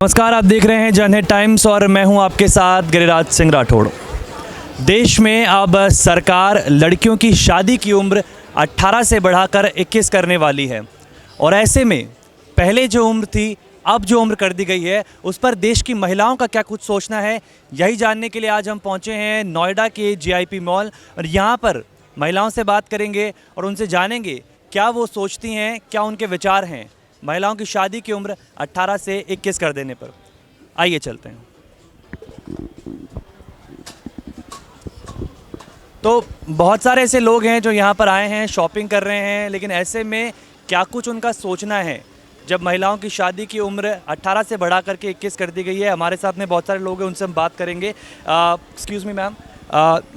नमस्कार, आप देख रहे हैं जनहित टाइम्स और मैं हूं आपके साथ गिरिराज सिंह राठौड़। देश में अब सरकार लड़कियों की शादी की उम्र 18 से बढ़ाकर 21 करने वाली है और ऐसे में पहले जो उम्र थी, अब जो उम्र कर दी गई है, उस पर देश की महिलाओं का क्या कुछ सोचना है, यही जानने के लिए आज हम पहुंचे हैं नोएडा के जीआईपी मॉल और यहाँ पर महिलाओं से बात करेंगे और उनसे जानेंगे क्या वो सोचती हैं, क्या उनके विचार हैं महिलाओं की शादी की उम्र 18 से 21 कर देने पर। आइए चलते हैं। तो बहुत सारे ऐसे लोग हैं जो यहाँ पर आए हैं, शॉपिंग कर रहे हैं, लेकिन ऐसे में क्या कुछ उनका सोचना है जब महिलाओं की शादी की उम्र 18 से बढ़ा करके 21 कर दी गई है। हमारे साथ में बहुत सारे लोग हैं, उनसे हम बात करेंगे। एक्सक्यूज़ मी मैम,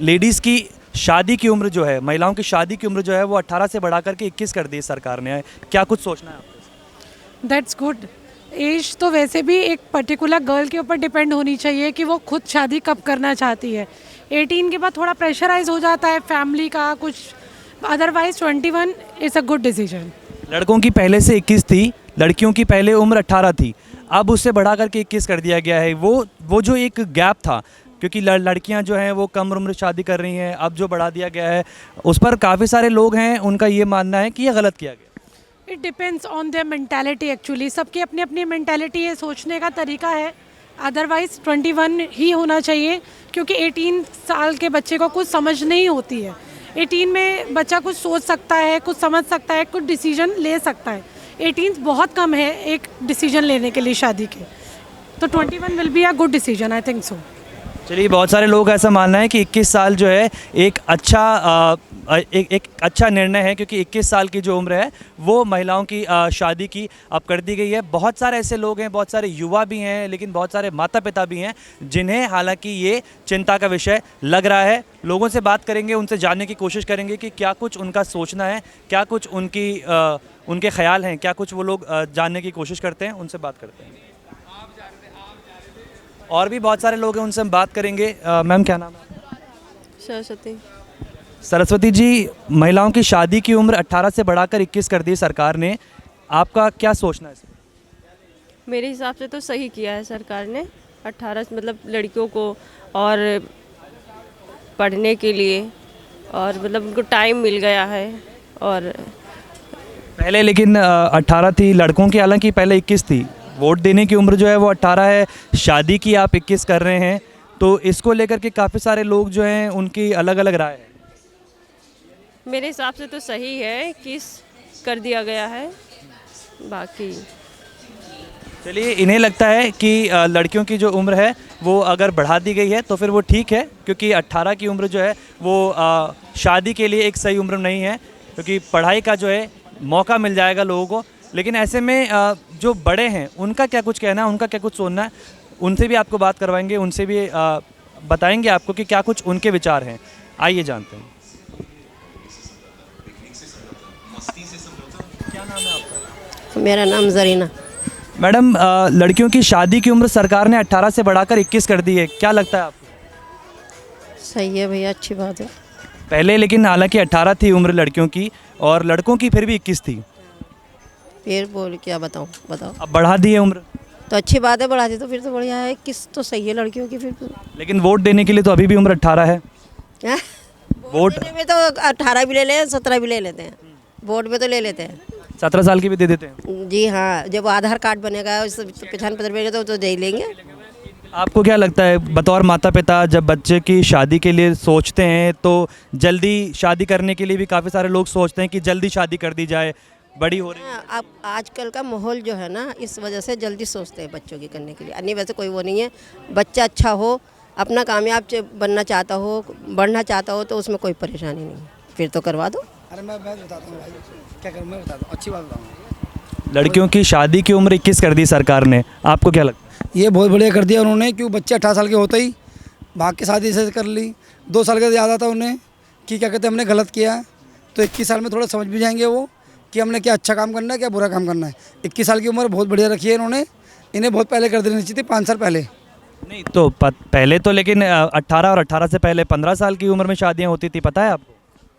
लेडीज़ की शादी की उम्र जो है, महिलाओं की शादी की उम्र जो है वो 18 से बढ़ा करके 21 कर दी सरकार ने। क्या कुछ सोचना है आपको? That's good. एज तो वैसे भी एक पर्टिकुलर गर्ल के ऊपर डिपेंड होनी चाहिए कि वो खुद शादी कब करना चाहती है। 18 के बाद थोड़ा प्रेशराइज हो जाता है फैमिली का कुछ, otherwise 21 is a good decision. लड़कों की पहले से 21 थी, लड़कियों की पहले उम्र 18 थी, अब उससे बढ़ा करके 21 कर दिया गया है। वो जो एक गैप था, क्योंकि लड़कियां जो हैं वो कम उम्र शादी कर रही हैं, अब जो बढ़ा दिया गया है उस पर काफ़ी सारे लोग हैं, उनका ये मानना है कि ये गलत किया गया। It depends on their mentality actually. सबकी अपनी अपनी मेंटालिटी है, सोचने का तरीका है। अदरवाइज 21 ही होना चाहिए क्योंकि 18 साल के बच्चे को कुछ समझ नहीं होती है। 18 में बच्चा कुछ सोच सकता है, कुछ समझ सकता है, कुछ डिसीजन ले सकता है। 18 बहुत कम है एक डिसीजन लेने के लिए शादी के, तो 21 will be a good decision, I think so. चलिए, बहुत सारे लोग ऐसा मानना है कि 21 साल जो है एक अच्छा निर्णय है, क्योंकि 21 साल की जो उम्र है वो महिलाओं की शादी की अब कर दी गई है। बहुत सारे ऐसे लोग हैं, बहुत सारे युवा भी हैं, लेकिन बहुत सारे माता पिता भी हैं जिन्हें हालांकि ये चिंता का विषय लग रहा है। लोगों से बात करेंगे, उनसे जानने की कोशिश करेंगे कि क्या कुछ उनका सोचना है, क्या कुछ उनके ख्याल हैं, क्या कुछ वो लोग जानने की कोशिश करते हैं। उनसे बात करते हैं। और भी बहुत सारे लोग हैं, उनसे हम बात करेंगे। मैम, क्या नाम है? सरस्वती। सरस्वती जी, महिलाओं की शादी की उम्र 18 से बढ़ाकर 21 कर दी सरकार ने, आपका क्या सोचना है इसमें? मेरे हिसाब से तो सही किया है सरकार ने। 18 मतलब लड़कियों को और पढ़ने के लिए और मतलब उनको टाइम मिल गया है। और पहले लेकिन 18 थी लड़कों की, हालांकि पहले 21 थी। वोट देने की उम्र जो है वो 18 है, शादी की आप 21 कर रहे हैं, तो इसको लेकर के काफ़ी सारे लोग जो हैं उनकी अलग अलग राय है। मेरे हिसाब से तो सही है कि कर दिया गया है। बाकी चलिए, इन्हें लगता है कि लड़कियों की जो उम्र है वो अगर बढ़ा दी गई है तो फिर वो ठीक है, क्योंकि 18 की उम्र जो है वो शादी के लिए एक सही उम्र नहीं है, क्योंकि पढ़ाई का जो है मौका मिल जाएगा लोगों को। लेकिन ऐसे में जो बड़े हैं उनका क्या कुछ कहना है, उनका क्या कुछ सोचना है, उनसे भी आपको बात करवाएंगे, उनसे भी बताएंगे आपको कि क्या कुछ उनके विचार हैं। आइए जानते हैं। क्या नाम है आपका? मेरा नाम जरीना। मैडम, लड़कियों की शादी की उम्र सरकार ने 18 से बढ़ाकर 21 कर दी है, क्या लगता है आपको? सही है भैया, अच्छी बात है। पहले लेकिन हालांकि 18 थी उम्र लड़कियों की और लड़कों की फिर भी 21 थी, फिर बोल क्या बताऊँ, बताओ। अब बढ़ा दी है उम्र, तो अच्छी बात है, बढ़ा दी तो फिर तो बढ़िया है। किस तो सही है लड़कियों की फिर तो। लेकिन वोट देने के लिए तो अभी भी उम्र 18 है। हैं? वोट देने में तो 18 भी ले लें, 17 भी ले लेते हैं, वोट में तो ले लेते हैं। 17 साल की भी दे देते हैं। जी हाँ, जब आधार कार्ड बनेगा, पहचान पत्र बनेगा तो दे ही लेंगे। आपको क्या लगता है, बतौर माता पिता जब बच्चे की शादी के लिए सोचते हैं तो जल्दी शादी करने के लिए भी काफ़ी सारे लोग सोचते हैं कि जल्दी शादी कर दी जाए, बड़ी हो रही है। अब आजकल का माहौल जो है ना, इस वजह से जल्दी सोचते हैं बच्चों की करने के लिए। अन्य वैसे कोई वो नहीं है, बच्चा अच्छा हो, अपना कामयाब बनना चाहता हो, बढ़ना चाहता हो, तो उसमें कोई परेशानी नहीं, फिर तो करवा दो। अरे मैं बताता हूँ भाई, क्या करूँ मैं बताता हूँ, अच्छी बात बताऊँ। लड़कियों की शादी की उम्र 21 कर दी सरकार ने, आपको क्या लगता है? ये बहुत बढ़िया कर दिया उन्होंने, क्यों बच्चे 18 साल के होते ही भाग के शादी से कर ली। 2 साल का याद आता उन्हें कि क्या कहते हैं हमने गलत किया है, तो 21 साल में थोड़ा समझ भी जाएंगे वो कि हमने क्या अच्छा काम करना है, क्या बुरा काम करना है। 21 साल की उम्र बहुत बढ़िया रखी है इन्होंने, इन्हें बहुत पहले कर देनी चाहिए थी, 5 साल पहले। नहीं तो पहले तो लेकिन 18 और 18 से पहले 15 साल की उम्र में शादियाँ होती थी, पता है आपको?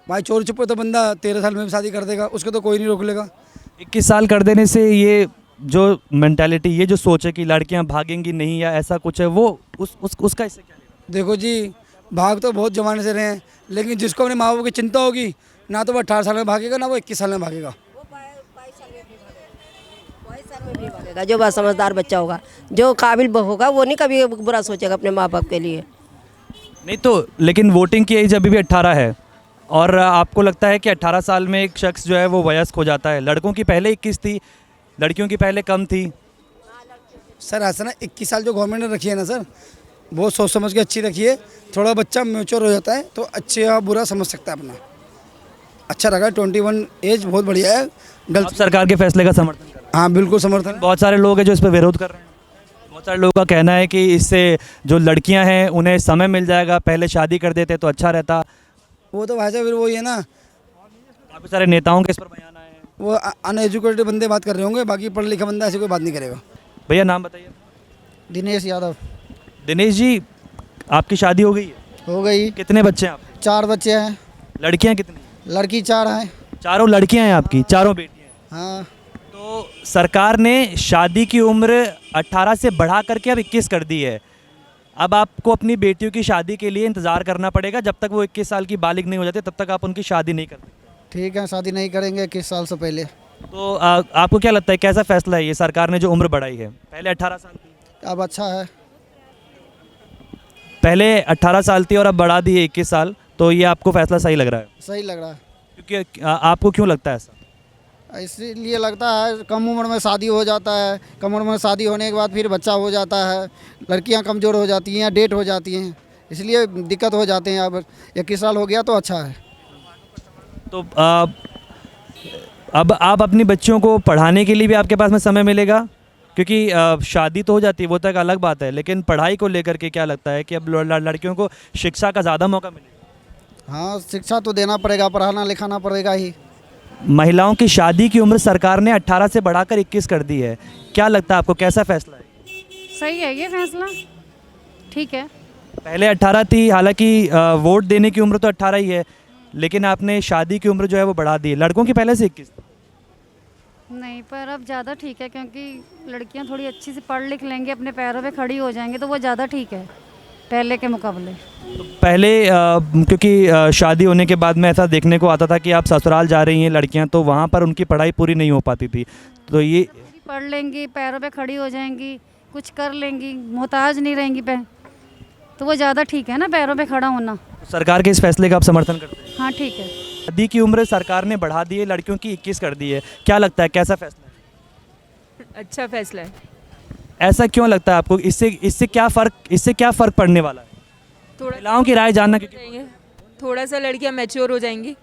भाई चोरी छुपे तो बंदा 13 साल में भी शादी कर देगा, उसको तो कोई नहीं रोक लेगा। 21 साल कर देने से ये जो मेंटालिटी, ये जो सोच है कि लड़कियां भागेंगी नहीं या ऐसा कुछ है, वो उसका इससे क्या लेना? देखो जी, भाग तो बहुत जमाने से रहे हैं, लेकिन जिसको अपने माँ बाप की चिंता होगी ना तो वो 18 साल में भागेगा ना वो 21 साल में भागेगा। 22 साल में भी भागेगा जो बात समझदार बच्चा होगा, जो काबिल होगा, वो नहीं कभी बुरा सोचेगा अपने माँ बाप के लिए। नहीं तो लेकिन वोटिंग की एज अभी भी 18 है, और आपको लगता है कि 18 साल में एक शख्स जो है वो वयस्क हो जाता है? लड़कों की पहले 21 थी, लड़कियों की पहले कम थी। सर ऐसा ना 21 साल जो गवर्नमेंट ने रखी है ना सर, बहुत सोच समझ के अच्छी रखी है। थोड़ा बच्चा मैच्योर हो जाता है तो अच्छे या बुरा समझ सकता है अपना। अच्छा लगा 21 एज बहुत बढ़िया है। आप सरकार के फैसले का समर्थन कर रहे हैं? हाँ बिल्कुल समर्थन है। बहुत सारे लोग हैं जो इस पर विरोध कर रहे हैं। बहुत सारे लोगों का कहना है कि इससे जो लड़कियां हैं उन्हें समय मिल जाएगा, पहले शादी कर देते तो अच्छा रहता। वो तो भाई साहब फिर वही है ना, काफ़ी सारे नेताओं के इस पर बयान आए हैं। वो अनएजुकेटेड बंदे बात कर रहे होंगे, बाकी पढ़ा लिखा बंदा ऐसी कोई बात नहीं करेगा। भैया नाम बताइए। दिनेश यादव। दिनेश जी, आपकी शादी हो गई है? हो गई। कितने बच्चे हैं आपके? 4 बच्चे हैं। लड़कियां कितनी? लड़की 4 हैं। चारों लड़कियां हैं आपकी? चारों बेटियां हैं? हाँ। तो सरकार ने शादी की उम्र 18 से बढ़ा करके अब 21 कर दी है। अब आपको अपनी बेटियों की शादी के लिए इंतज़ार करना पड़ेगा, जब तक वो 21 साल की बालिग नहीं हो जाती तब तक आप उनकी शादी नहीं कर सकते। ठीक है, शादी नहीं करेंगे 21 साल से पहले। तो आपको क्या लगता है कैसा फैसला है ये, सरकार ने जो उम्र बढ़ाई है? पहले 18 साल थी, अब अच्छा है। पहले 18 साल थी और अब बढ़ा दी है 21 साल, तो ये आपको फैसला सही लग रहा है? सही लग रहा है। क्योंकि आपको क्यों लगता है ऐसा? इसीलिए लगता है कम उम्र में शादी हो जाता है, कम उम्र में शादी होने के बाद फिर बच्चा हो जाता है, लड़कियां कमज़ोर हो जाती हैं, डेट हो जाती हैं, इसलिए दिक्कत हो जाते हैं। अब 21 साल हो गया तो अच्छा है। तो अब आप अपनी बच्चियों को पढ़ाने के लिए भी आपके पास में समय मिलेगा? क्योंकि शादी तो हो जाती है, वो तो एक अलग बात है, लेकिन पढ़ाई को लेकर के क्या लगता है कि अब लड़कियों को शिक्षा का ज़्यादा मौका मिलेगा? हाँ, शिक्षा तो देना पड़ेगा, पढ़ाना लिखाना पड़ेगा ही। महिलाओं की शादी की उम्र सरकार ने 18 से बढ़ाकर 21 कर दी है, क्या लगता है आपको कैसा फैसला है? सही है ये फैसला, ठीक है। पहले 18 थी, हालांकि वोट देने की उम्र तो 18 ही है, लेकिन आपने शादी की उम्र जो है वो बढ़ा दी है। लड़कों की पहले से 21 थी। नहीं, पर अब ज़्यादा ठीक है, क्योंकि लड़कियां थोड़ी अच्छी से पढ़ लिख लेंगी, अपने पैरों पे खड़ी हो जाएंगी, तो वो ज़्यादा ठीक है पहले के मुकाबले। तो पहले क्योंकि शादी होने के बाद में ऐसा देखने को आता था कि आप ससुराल जा रही हैं लड़कियां, तो वहाँ पर उनकी पढ़ाई पूरी नहीं हो पाती थी, तो ये पढ़ लेंगी, पैरों पे खड़ी हो जाएंगी, कुछ कर लेंगी, मोहताज नहीं रहेंगी पे, तो वो ज़्यादा ठीक है ना, पैरों पे खड़ा होना। सरकार के इस फैसले का आप समर्थन करते हैं? हाँ ठीक है। शादी की उम्र सरकार ने बढ़ा दी है, लड़कियों की 21 कर दी है, क्या लगता है कैसा फैसला है? अच्छा फैसला है। ऐसा क्यों लगता है आपको? इससे क्या फ़र्क पड़ने वाला है? थोड़ा महिलाओं की राय जानना, क्योंकि जाएंगे, थोड़ा सा लड़कियां मैच्योर हो जाएंगी।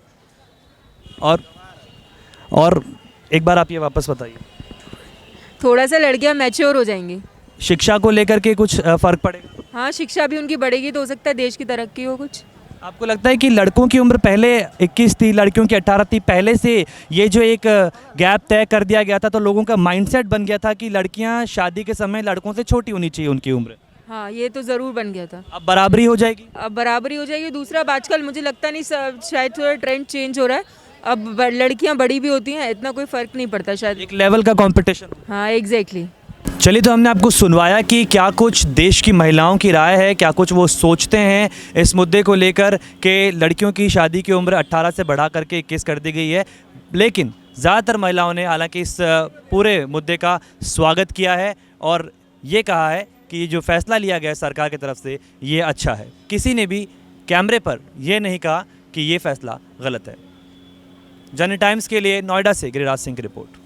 और एक बार आप ये वापस बताइए। थोड़ा सा लड़कियां मैच्योर हो जाएंगी। शिक्षा को लेकर के कुछ फ़र्क पड़ेगा? हाँ, शिक्षा भी उनकी बढ़ेगी तो हो सकता है देश की तरक्की हो कुछ। आपको लगता है कि लड़कों की उम्र पहले 21 थी, लड़कियों की 18 थी, पहले से ये जो एक गैप तय कर दिया गया था, तो लोगों का माइंडसेट बन गया था कि लड़कियां शादी के समय लड़कों से छोटी होनी चाहिए उनकी उम्र? हाँ, ये तो ज़रूर बन गया था। अब बराबरी हो जाएगी? अब बराबरी हो जाएगी। दूसरा, अब आजकल मुझे लगता नहीं, शायद थोड़ा ट्रेंड चेंज हो रहा है, अब लड़कियां बड़ी भी होती हैं, इतना कोई फ़र्क नहीं पड़ता शायद। एक लेवल का कंपटीशन। हाँ, एग्जैक्टली। चलिए, तो हमने आपको सुनवाया कि क्या कुछ देश की महिलाओं की राय है, क्या कुछ वो सोचते हैं इस मुद्दे को लेकर कि लड़कियों की शादी की उम्र 18 से बढ़ा करके 21 कर दी गई है। लेकिन ज़्यादातर महिलाओं ने हालांकि इस पूरे मुद्दे का स्वागत किया है और ये कहा है कि ये जो फैसला लिया गया है सरकार की तरफ से ये अच्छा है। किसी ने भी कैमरे पर ये नहीं कहा कि ये फैसला गलत है। जन टाइम्स के लिए नोएडा से गिरिराज सिंह की रिपोर्ट।